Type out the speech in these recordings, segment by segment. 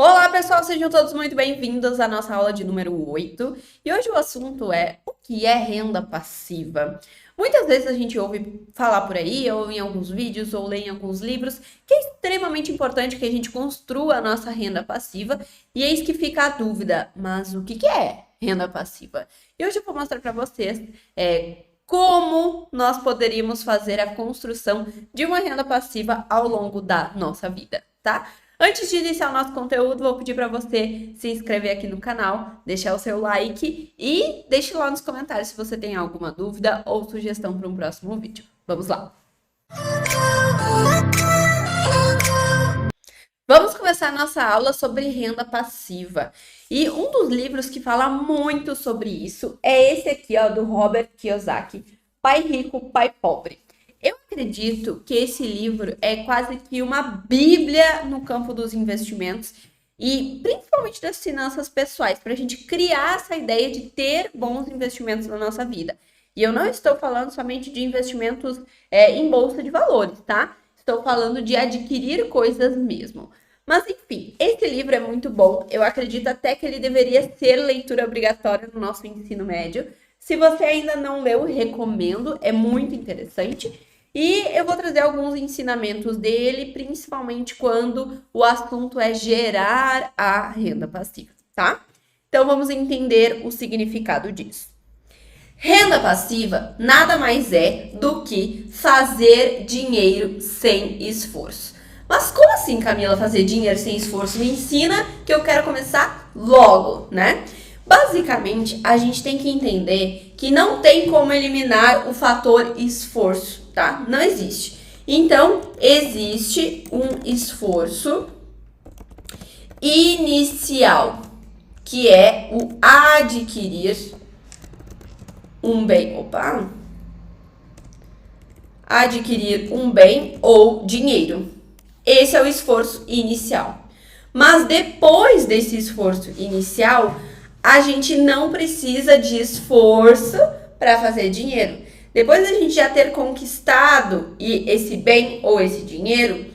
Olá, pessoal, sejam todos muito bem-vindos à nossa aula de número 8. E hoje o assunto é o que é renda passiva. Muitas vezes a gente ouve falar por aí, ou em alguns vídeos, ou lê em alguns livros, que é extremamente importante que a gente construa a nossa renda passiva. E eis que fica a dúvida, mas o que é renda passiva? E hoje eu vou mostrar para vocês como nós poderíamos fazer a construção de uma renda passiva ao longo da nossa vida, tá? Antes de iniciar o nosso conteúdo, vou pedir para você se inscrever aqui no canal, deixar o seu like e deixe lá nos comentários se você tem alguma dúvida ou sugestão para um próximo vídeo. Vamos lá! Vamos começar a nossa aula sobre renda passiva. E um dos livros que fala muito sobre isso é esse aqui, ó, do Robert Kiyosaki, Pai Rico, Pai Pobre. Eu acredito que esse livro é quase que uma bíblia no campo dos investimentos e principalmente das finanças pessoais, para a gente criar essa ideia de ter bons investimentos na nossa vida. E eu não estou falando somente de investimentos em bolsa de valores, tá? Estou falando de adquirir coisas mesmo. Mas enfim, esse livro é muito bom. Eu acredito até que ele deveria ser leitura obrigatória no nosso ensino médio. Se você ainda não leu, recomendo, é muito interessante. E eu vou trazer alguns ensinamentos dele, principalmente quando o assunto é gerar a renda passiva, tá? Então vamos entender o significado disso. Renda passiva nada mais é do que fazer dinheiro sem esforço. Mas como assim, Camila, fazer dinheiro sem esforço? Me ensina que eu quero começar logo, né? Basicamente, a gente tem que entender que não tem como eliminar o fator esforço, tá? Não existe. Então, existe um esforço inicial, que é o adquirir um bem. Adquirir um bem ou dinheiro. Esse é o esforço inicial. Mas depois desse esforço inicial, a gente não precisa de esforço para fazer dinheiro. Depois da gente já ter conquistado esse bem ou esse dinheiro,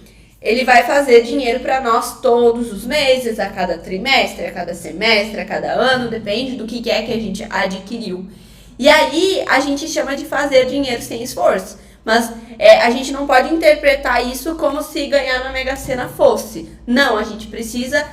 ele vai fazer dinheiro para nós todos os meses, a cada trimestre, a cada semestre, a cada ano, depende do que é que a gente adquiriu. E aí a gente chama de fazer dinheiro sem esforço. Mas a gente não pode interpretar isso como se ganhar na Mega Sena fosse. Não, a gente precisa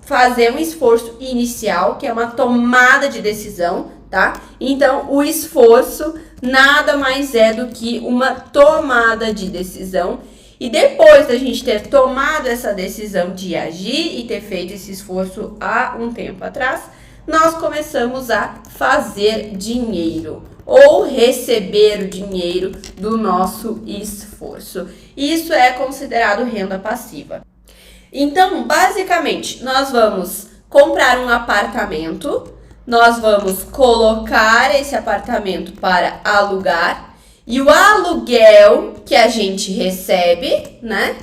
fazer um esforço inicial, que é uma tomada de decisão, tá? Então, o esforço nada mais é do que uma tomada de decisão. E depois da gente ter tomado essa decisão de agir e ter feito esse esforço há um tempo atrás, nós começamos a fazer dinheiro ou receber o dinheiro do nosso esforço. Isso é considerado renda passiva. Então, basicamente, nós vamos comprar um apartamento, nós vamos colocar esse apartamento para alugar e o aluguel que a gente recebe, né,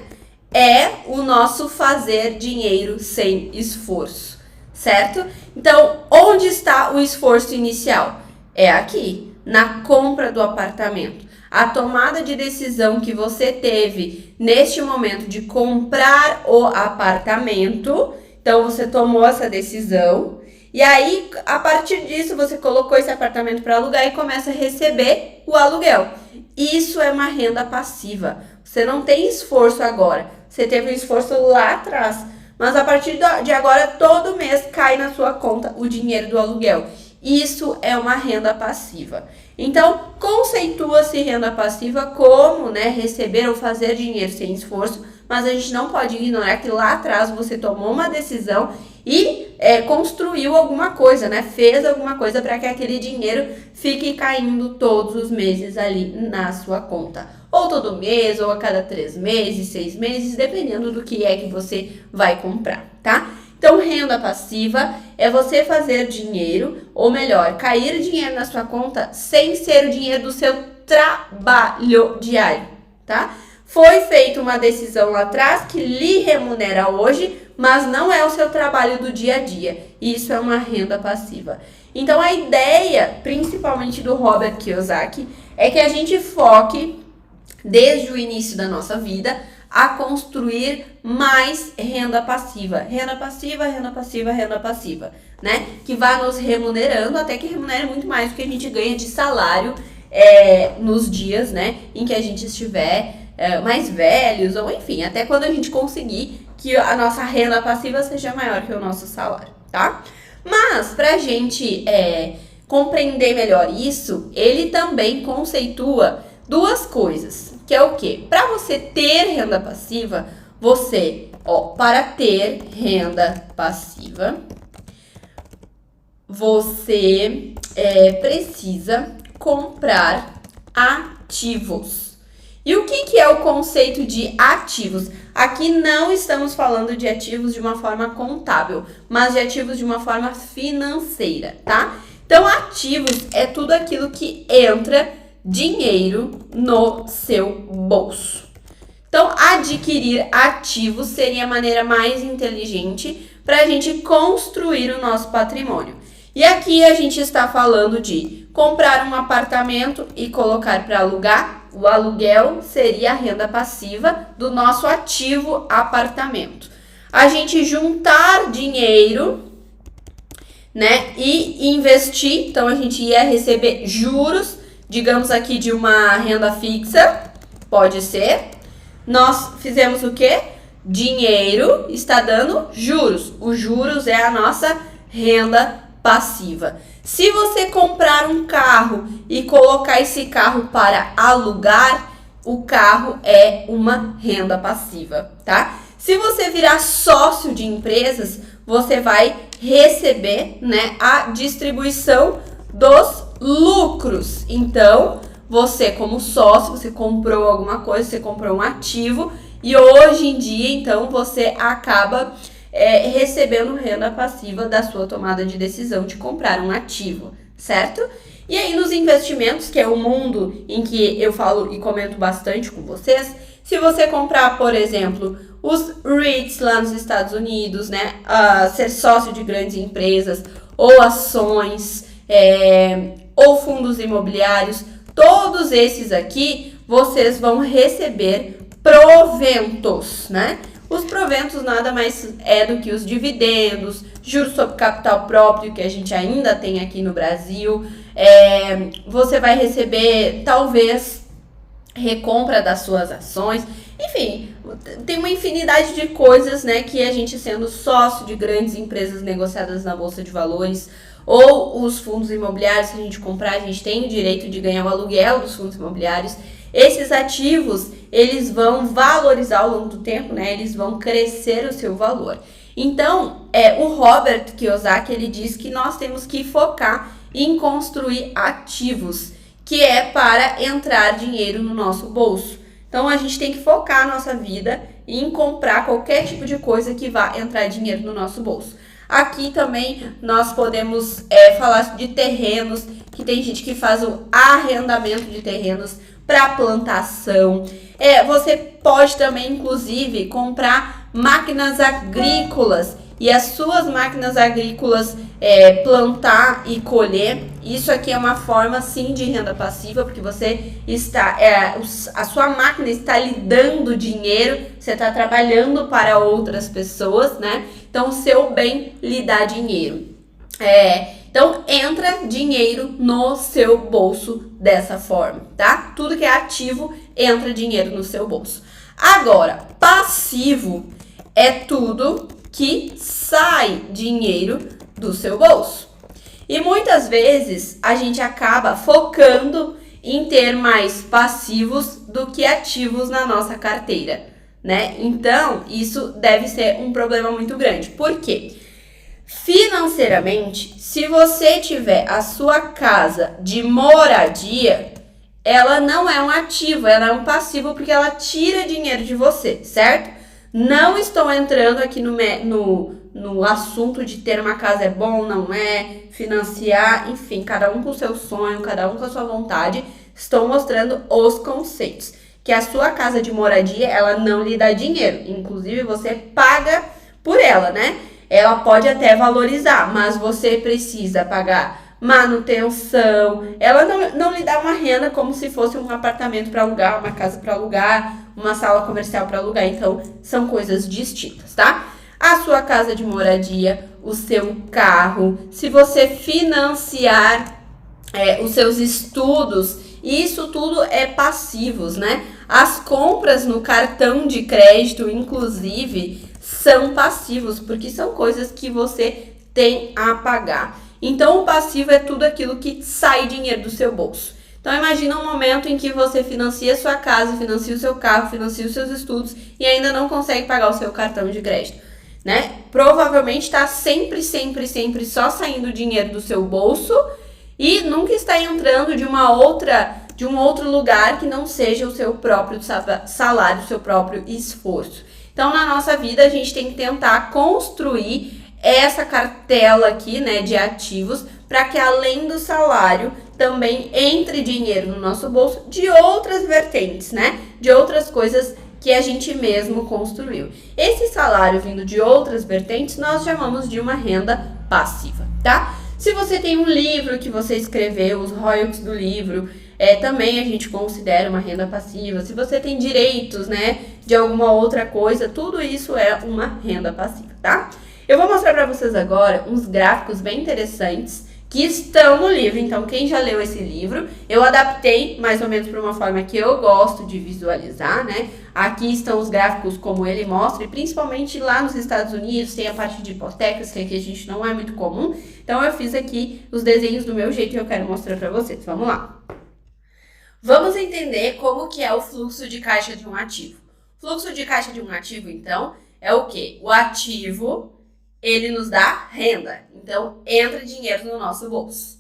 é o nosso fazer dinheiro sem esforço, certo? Então, onde está o esforço inicial? É aqui, na compra do apartamento. A tomada de decisão que você teve neste momento de comprar o apartamento, então você tomou essa decisão e aí a partir disso você colocou esse apartamento para alugar e começa a receber o aluguel. Isso é uma renda passiva. Você não tem esforço agora, você teve um esforço lá atrás, mas a partir de agora todo mês cai na sua conta o dinheiro do aluguel. Isso é uma renda passiva. Então, conceitua-se renda passiva como, né, receber ou fazer dinheiro sem esforço, mas a gente não pode ignorar que lá atrás você tomou uma decisão e construiu alguma coisa, né, fez alguma coisa para que aquele dinheiro fique caindo todos os meses ali na sua conta. Ou todo mês, ou a cada 3 meses, 6 meses, dependendo do que é que você vai comprar, tá? Então, renda passiva é você fazer dinheiro, ou melhor, cair dinheiro na sua conta sem ser o dinheiro do seu trabalho diário, tá? Foi feita uma decisão lá atrás que lhe remunera hoje, mas não é o seu trabalho do dia a dia. Isso é uma renda passiva. Então, a ideia, principalmente do Robert Kiyosaki, é que a gente foque desde o início da nossa vida a construir mais renda passiva. Renda passiva, renda passiva, renda passiva, né? Que vai nos remunerando até que remunere muito mais do que a gente ganha de salário nos dias, né, em que a gente estiver mais velhos, ou enfim, até quando a gente conseguir que a nossa renda passiva seja maior que o nosso salário, tá? Mas, pra gente compreender melhor isso, ele também conceitua duas coisas, que é o quê? Para você ter renda passiva, para ter renda passiva, você precisa comprar ativos. E o que é o conceito de ativos? Aqui não estamos falando de ativos de uma forma contábil, mas de ativos de uma forma financeira, tá? Então, ativos é tudo aquilo que entra dinheiro no seu bolso. Então, adquirir ativos seria a maneira mais inteligente para a gente construir o nosso patrimônio. E aqui a gente está falando de comprar um apartamento e colocar para alugar. O aluguel seria a renda passiva do nosso ativo apartamento. A gente juntar dinheiro, né, e investir. Então, a gente ia receber juros, digamos aqui, de uma renda fixa, pode ser. Nós fizemos o quê? Dinheiro está dando juros. Os juros é a nossa renda passiva. Se você comprar um carro e colocar esse carro para alugar, o carro é uma renda passiva, tá? Se você virar sócio de empresas, você vai receber, né, a distribuição dos lucros. Então, você como sócio, você comprou alguma coisa, você comprou um ativo e hoje em dia, então, você acaba recebendo renda passiva da sua tomada de decisão de comprar um ativo, certo? E aí nos investimentos, que é o mundo em que eu falo e comento bastante com vocês, se você comprar, por exemplo, os REITs lá nos Estados Unidos, né, ser sócio de grandes empresas, ou ações, ou fundos imobiliários, todos esses aqui, vocês vão receber proventos, né? Os proventos nada mais do que os dividendos, juros sobre capital próprio, que a gente ainda tem aqui no Brasil. Você vai receber, talvez, recompra das suas ações. Enfim, tem uma infinidade de coisas, né, que a gente sendo sócio de grandes empresas negociadas na Bolsa de Valores, ou os fundos imobiliários, se a gente comprar, a gente tem o direito de ganhar o aluguel dos fundos imobiliários. Esses ativos, eles vão valorizar ao longo do tempo, né? Eles vão crescer o seu valor. Então, o Robert Kiyosaki, ele diz que nós temos que focar em construir ativos, que é para entrar dinheiro no nosso bolso. Então, a gente tem que focar a nossa vida em comprar qualquer tipo de coisa que vá entrar dinheiro no nosso bolso. Aqui também nós podemos falar de terrenos, que tem gente que faz o arrendamento de terrenos para plantação. Você pode também, inclusive, comprar máquinas agrícolas e as suas máquinas agrícolas plantar e colher. Isso aqui é uma forma, sim, de renda passiva, porque você está, a sua máquina está lhe dando dinheiro, você está trabalhando para outras pessoas, né? Então, o seu bem lhe dá dinheiro. Então, entra dinheiro no seu bolso dessa forma, tá? Tudo que é ativo, entra dinheiro no seu bolso. Agora, passivo é tudo que sai dinheiro do seu bolso. E muitas vezes a gente acaba focando em ter mais passivos do que ativos na nossa carteira, né? Então, isso deve ser um problema muito grande. Por quê? Financeiramente, se você tiver a sua casa de moradia, ela não é um ativo, ela é um passivo porque ela tira dinheiro de você, certo? Não estou entrando aqui no assunto de ter uma casa é bom, não é, financiar, enfim, cada um com o seu sonho, cada um com a sua vontade. Estou mostrando os conceitos. Que a sua casa de moradia, ela não lhe dá dinheiro, inclusive você paga por ela, né? Ela pode até valorizar, mas você precisa pagar manutenção. Ela não lhe dá uma renda como se fosse um apartamento para alugar, uma casa para alugar, uma sala comercial para alugar. Então, são coisas distintas, tá? A sua casa de moradia, o seu carro, se você financiar os seus estudos, isso tudo é passivos, né? As compras no cartão de crédito, inclusive, são passivos, porque são coisas que você tem a pagar. Então, o passivo é tudo aquilo que sai dinheiro do seu bolso. Então, imagina um momento em que você financia a sua casa, financia o seu carro, financia os seus estudos e ainda não consegue pagar o seu cartão de crédito, né? Provavelmente está sempre só saindo dinheiro do seu bolso e nunca está entrando de um outro lugar que não seja o seu próprio salário, o seu próprio esforço. Então, na nossa vida, a gente tem que tentar construir essa cartela aqui, né, de ativos, para que além do salário, também entre dinheiro no nosso bolso de outras vertentes, né, de outras coisas que a gente mesmo construiu. Esse salário vindo de outras vertentes, nós chamamos de uma renda passiva, tá? Se você tem um livro que você escreveu, os royalties do livro, também a gente considera uma renda passiva. Se você tem direitos, né, de alguma outra coisa, tudo isso é uma renda passiva, tá? Eu vou mostrar para vocês agora uns gráficos bem interessantes que estão no livro. Então, quem já leu esse livro, eu adaptei mais ou menos para uma forma que eu gosto de visualizar, né? Aqui estão os gráficos como ele mostra, e principalmente lá nos Estados Unidos tem a parte de hipotecas, que aqui a gente não é muito comum. Então, eu fiz aqui os desenhos do meu jeito e eu quero mostrar para vocês. Vamos lá. Vamos entender como que é o fluxo de caixa de um ativo. Fluxo de caixa de um ativo, então, é o quê? O ativo, ele nos dá renda. Então, entra dinheiro no nosso bolso.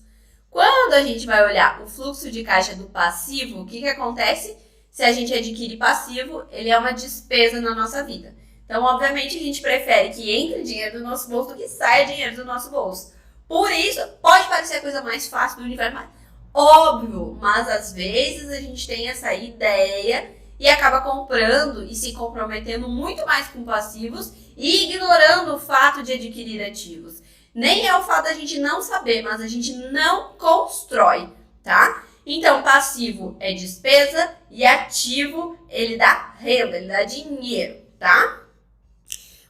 Quando a gente vai olhar o fluxo de caixa do passivo, o que acontece? Se a gente adquire passivo, ele é uma despesa na nossa vida. Então, obviamente, a gente prefere que entre dinheiro do nosso bolso do que saia dinheiro do nosso bolso. Por isso, pode parecer a coisa mais fácil do universo, mas óbvio, mas às vezes a gente tem essa ideia e acaba comprando e se comprometendo muito mais com passivos e ignorando o fato de adquirir ativos. Nem é o fato da gente não saber, mas a gente não constrói, tá? Então, passivo é despesa e ativo, ele dá renda, ele dá dinheiro, tá?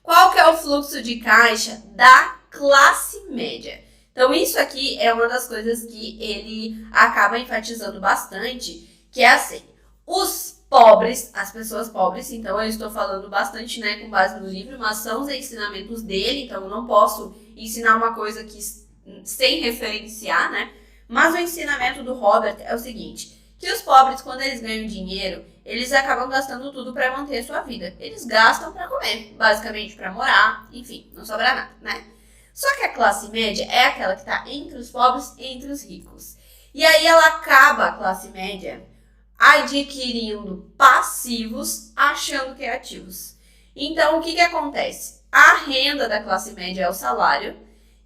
Qual que é o fluxo de caixa da classe média? Então, isso aqui é uma das coisas que ele acaba enfatizando bastante, que é assim, os pobres, as pessoas pobres, então eu estou falando bastante, né, com base no livro, mas são os ensinamentos dele, então eu não posso ensinar uma coisa que sem referenciar, né? Mas o ensinamento do Robert é o seguinte, que os pobres, quando eles ganham dinheiro, eles acabam gastando tudo para manter a sua vida. Eles gastam para comer, basicamente para morar, enfim, não sobra nada, né? Só que a classe média é aquela que está entre os pobres e entre os ricos. E aí ela acaba, a classe média, adquirindo passivos, achando que é ativos. Então, o que acontece? A renda da classe média é o salário,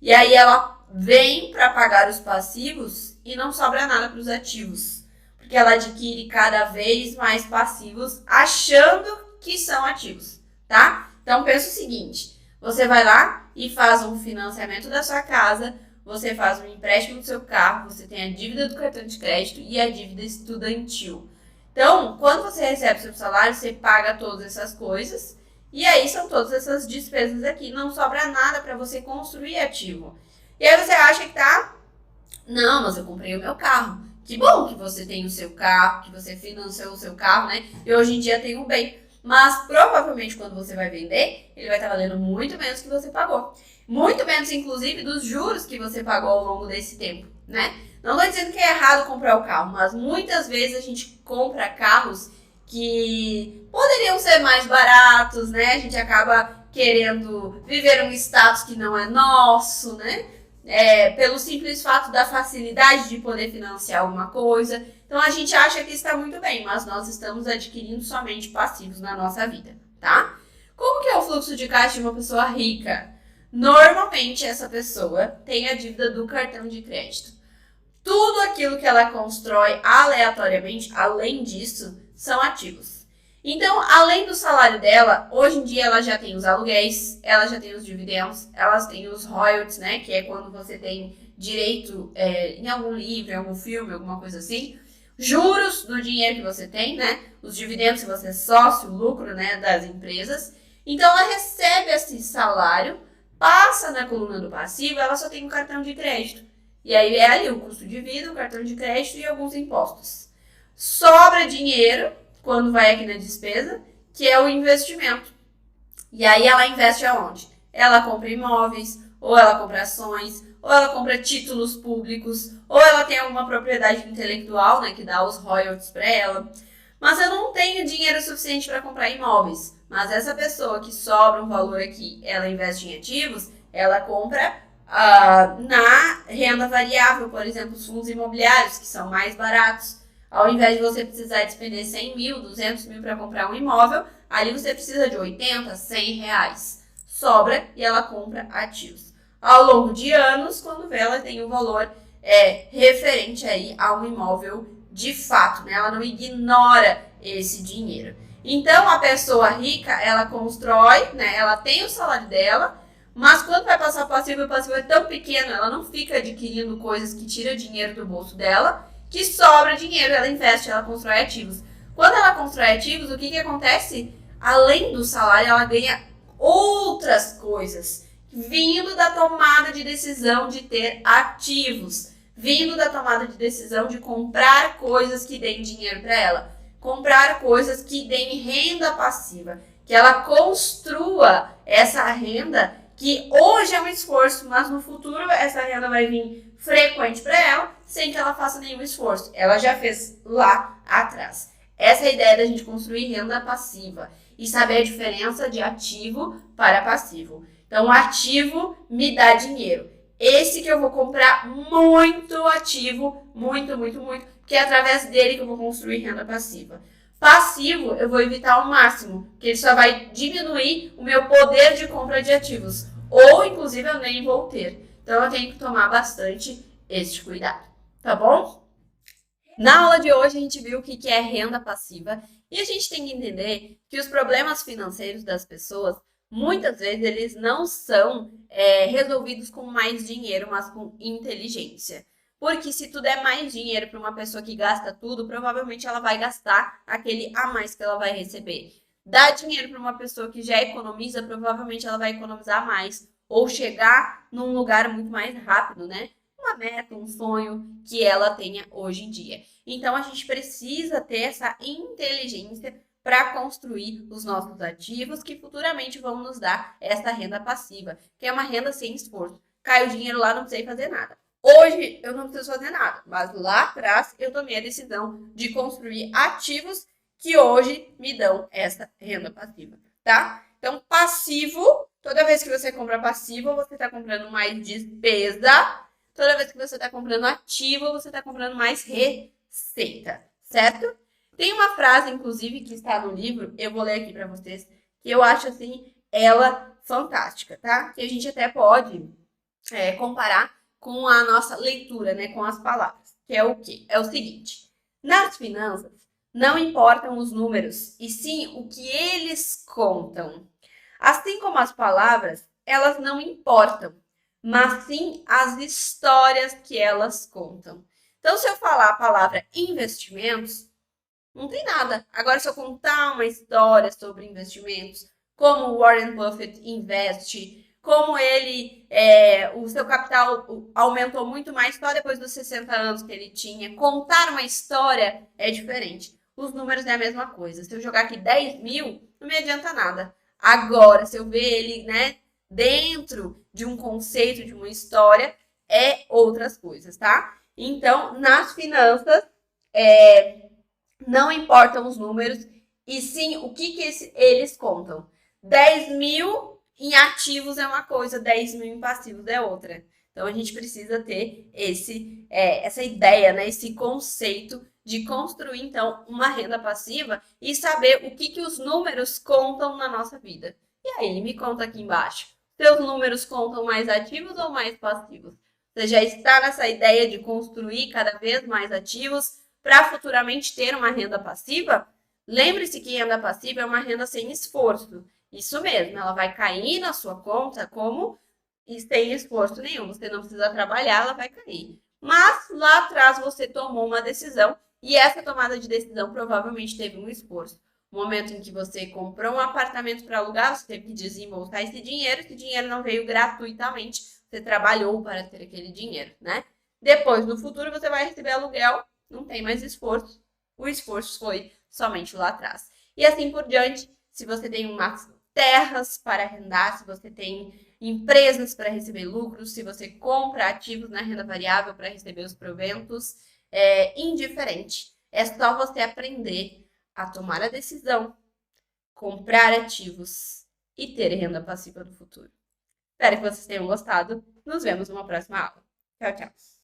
e aí ela vem para pagar os passivos e não sobra nada para os ativos, porque ela adquire cada vez mais passivos, achando que são ativos, tá? Então, pensa o seguinte, você vai lá e faz um financiamento da sua casa, você faz um empréstimo do seu carro, você tem a dívida do cartão de crédito e a dívida estudantil. Então, quando você recebe seu salário, você paga todas essas coisas e aí são todas essas despesas aqui. Não sobra nada para você construir ativo. E aí você acha que tá... Não, mas eu comprei o meu carro. Que bom que você tem o seu carro, que você financiou o seu carro, né? E hoje em dia tem um bem. Mas provavelmente quando você vai vender, ele vai estar valendo muito menos que você pagou. Muito menos, inclusive, dos juros que você pagou ao longo desse tempo, né? Não estou dizendo que é errado comprar o carro, mas muitas vezes a gente compra carros que poderiam ser mais baratos, né? A gente acaba querendo viver um status que não é nosso, né? Pelo simples fato da facilidade de poder financiar alguma coisa. Então a gente acha que está muito bem, mas nós estamos adquirindo somente passivos na nossa vida, tá? Como que é o fluxo de caixa de uma pessoa rica? Normalmente essa pessoa tem a dívida do cartão de crédito. Tudo aquilo que ela constrói aleatoriamente, além disso, são ativos. Então, além do salário dela, hoje em dia ela já tem os aluguéis, ela já tem os dividendos, elas têm os royalties, né? Que é quando você tem direito em algum livro, em algum filme, alguma coisa assim. juros do dinheiro que você tem, né? Os dividendos se você é sócio, lucro, né, das empresas. Então ela recebe esse salário, passa na coluna do passivo, ela só tem um cartão de crédito. E aí é ali o custo de vida, o cartão de crédito e alguns impostos. Sobra dinheiro quando vai aqui na despesa, que é o investimento. E aí ela investe aonde? Ela compra imóveis, ou ela compra ações, ou ela compra títulos públicos, ou ela tem alguma propriedade intelectual, né, que dá os royalties para ela. Mas eu não tenho dinheiro suficiente para comprar imóveis. Mas essa pessoa que sobra um valor aqui, ela investe em ativos, ela compra na renda variável, por exemplo, os fundos imobiliários, que são mais baratos. Ao invés de você precisar despender 100 mil, 200 mil para comprar um imóvel, ali você precisa de 80, 100 reais. Sobra e ela compra ativos. Ao longo de anos, quando vê, ela tem um valor referente aí a um imóvel de fato, né? Ela não ignora esse dinheiro. Então, a pessoa rica, ela constrói, né? Ela tem o salário dela, mas quando vai passar o passivo é tão pequeno, ela não fica adquirindo coisas que tiram dinheiro do bolso dela, que sobra dinheiro, ela investe, ela constrói ativos. Quando ela constrói ativos, o que acontece? Além do salário, ela ganha outras coisas, vindo da tomada de decisão de ter ativos, vindo da tomada de decisão de comprar coisas que deem dinheiro para ela, comprar coisas que deem renda passiva, que ela construa essa renda que hoje é um esforço, mas no futuro essa renda vai vir frequente para ela, sem que ela faça nenhum esforço. Ela já fez lá atrás. Essa é a ideia da gente construir renda passiva e saber a diferença de ativo para passivo. Então, o ativo me dá dinheiro. Esse que eu vou comprar muito ativo, muito, porque é através dele que eu vou construir renda passiva. Passivo, eu vou evitar ao máximo, porque ele só vai diminuir o meu poder de compra de ativos. Ou, inclusive, eu nem vou ter. Então, eu tenho que tomar bastante esse cuidado, tá bom? Na aula de hoje, a gente viu o que é renda passiva e a gente tem que entender que os problemas financeiros das pessoas, muitas vezes, eles não são resolvidos com mais dinheiro, mas com inteligência. Porque se tu der mais dinheiro para uma pessoa que gasta tudo, provavelmente ela vai gastar aquele a mais que ela vai receber. Dar dinheiro para uma pessoa que já economiza, provavelmente ela vai economizar mais. Ou chegar num lugar muito mais rápido, né? Uma meta, um sonho que ela tenha hoje em dia. Então, a gente precisa ter essa inteligência para construir os nossos ativos que futuramente vão nos dar essa renda passiva, que é uma renda sem esforço. Cai o dinheiro lá, não precisei fazer nada. Hoje eu não preciso fazer nada, mas lá atrás eu tomei a decisão de construir ativos que hoje me dão essa renda passiva, tá? Então, passivo, toda vez que você compra passivo, você está comprando mais despesa. Toda vez que você está comprando ativo, você está comprando mais receita, certo? Tem uma frase, inclusive, que está no livro, eu vou ler aqui para vocês, que eu acho, assim, ela fantástica, tá? Que a gente até pode comparar com a nossa leitura, né? Com as palavras. Que é o quê? É o seguinte. Nas finanças, não importam os números, e sim o que eles contam. Assim como as palavras, elas não importam, mas sim as histórias que elas contam. Então, se eu falar a palavra investimentos, não tem nada. Agora, se eu contar uma história sobre investimentos, como Warren Buffett investe, como ele, o seu capital aumentou muito mais só depois dos 60 anos que ele tinha, contar uma história é diferente. Os números é a mesma coisa. Se eu jogar aqui 10 mil, não me adianta nada. Agora, se eu ver ele, né, dentro de um conceito, de uma história, é outras coisas, tá? Então, nas finanças, não importam os números, e sim o que eles contam. 10 mil em ativos é uma coisa, 10 mil em passivos é outra. Então, a gente precisa ter essa ideia, né, esse conceito de construir, então, uma renda passiva e saber o que os números contam na nossa vida. E aí, me conta aqui embaixo. Seus números contam mais ativos ou mais passivos? Você já está nessa ideia de construir cada vez mais ativos para futuramente ter uma renda passiva? Lembre-se que renda passiva é uma renda sem esforço. Isso mesmo, ela vai cair na sua conta como sem esforço nenhum. Você não precisa trabalhar, ela vai cair. Mas lá atrás você tomou uma decisão E essa tomada de decisão provavelmente teve um esforço. No momento em que você comprou um apartamento para alugar, você teve que desembolsar esse dinheiro não veio gratuitamente, você trabalhou para ter aquele dinheiro, né? Depois, no futuro, você vai receber aluguel, não tem mais esforço, o esforço foi somente lá atrás. E assim por diante, se você tem umas terras para arrendar, se você tem empresas para receber lucros, se você compra ativos na renda variável para receber os proventos, é indiferente. É só você aprender a tomar a decisão, comprar ativos e ter renda passiva no futuro. Espero que vocês tenham gostado. Nos vemos numa próxima aula. Tchau, tchau.